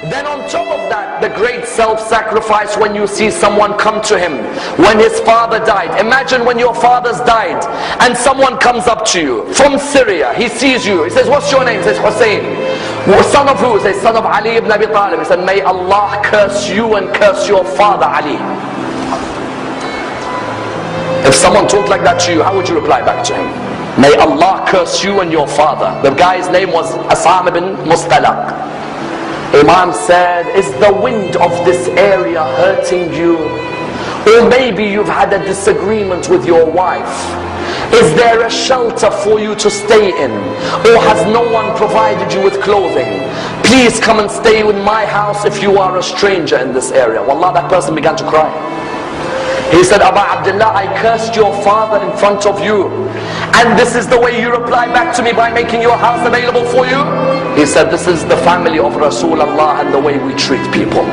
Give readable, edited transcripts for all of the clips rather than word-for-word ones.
Then on top of that, the great self-sacrifice when you see someone come to him when his father died. Imagine when your father's died and someone comes up to you from Syria. He sees you. He says, what's your name? He says, Hussein. Son of who? He says, son of Ali ibn Abi Talib. He said, may Allah curse you and curse your father Ali. If someone talked like that to you, how would you reply back to him? May Allah curse you and your father. The guy's name was Asam ibn Mustalaq. Imam said, is the wind of this area hurting you? Or maybe you've had a disagreement with your wife. Is there a shelter for you to stay in? Or has no one provided you with clothing? Please come and stay in my house if you are a stranger in this area. Wallah, that person began to cry. He said, Aba Abdullah, I cursed your father in front of you. And this is the way you reply back to me by making your house available for you? He said, this is the family of Rasulullah and the way we treat people.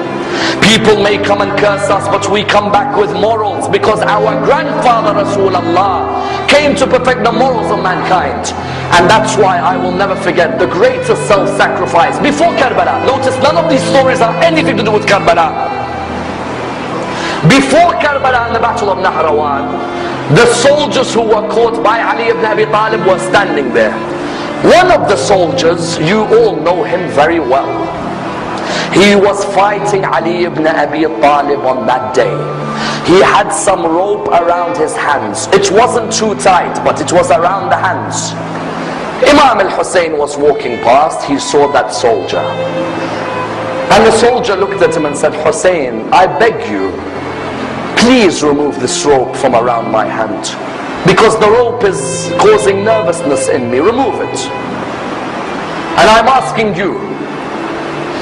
People may come and curse us, but we come back with morals because our grandfather Rasulullah came to perfect the morals of mankind. And that's why I will never forget the greatest self-sacrifice before Karbala. Notice none of these stories have anything to do with Karbala. Before Karbala and the battle of Nahrawan, the soldiers who were caught by Ali ibn Abi Talib were standing there. One of the soldiers, you all know him very well. He was fighting Ali ibn Abi Talib on that day. He had some rope around his hands. It wasn't too tight, but it was around the hands. Imam al-Hussein was walking past. He saw that soldier. And the soldier looked at him and said, Hussein, I beg you, please remove this rope from around my hand, because the rope is causing nervousness in me. Remove it. And I'm asking you.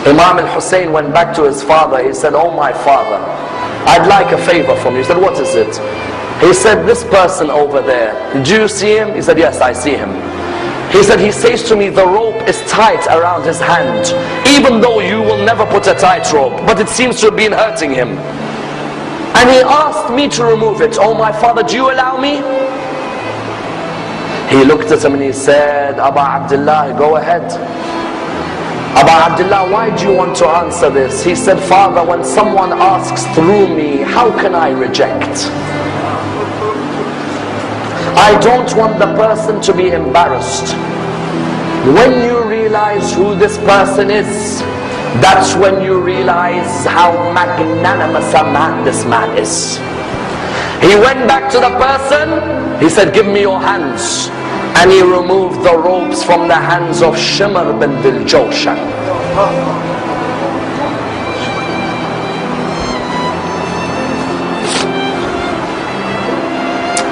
Imam al-Hussein went back to his father. He said, oh my father, I'd like a favor from you. He said, what is it? He said, this person over there, do you see him? He said, yes, I see him. He said, he says to me, the rope is tight around his hand, even though you will never put a tight rope, but it seems to have been hurting him. And he asked me to remove it. Oh my father, do you allow me? He looked at him and he said, Aba Abdullah, go ahead. Aba Abdullah, why do you want to answer this? He said, Father, when someone asks through me, how can I reject? I don't want the person to be embarrassed. When you realize who this person is, that's when you realize how magnanimous a man this man is. He went back to the person. He said, give me your hands. And he removed the ropes from the hands of Shimr bin Dhil Jawshan.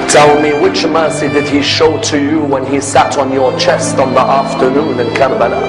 Tell me, which mercy did he show to you when he sat on your chest on the afternoon in Karbala?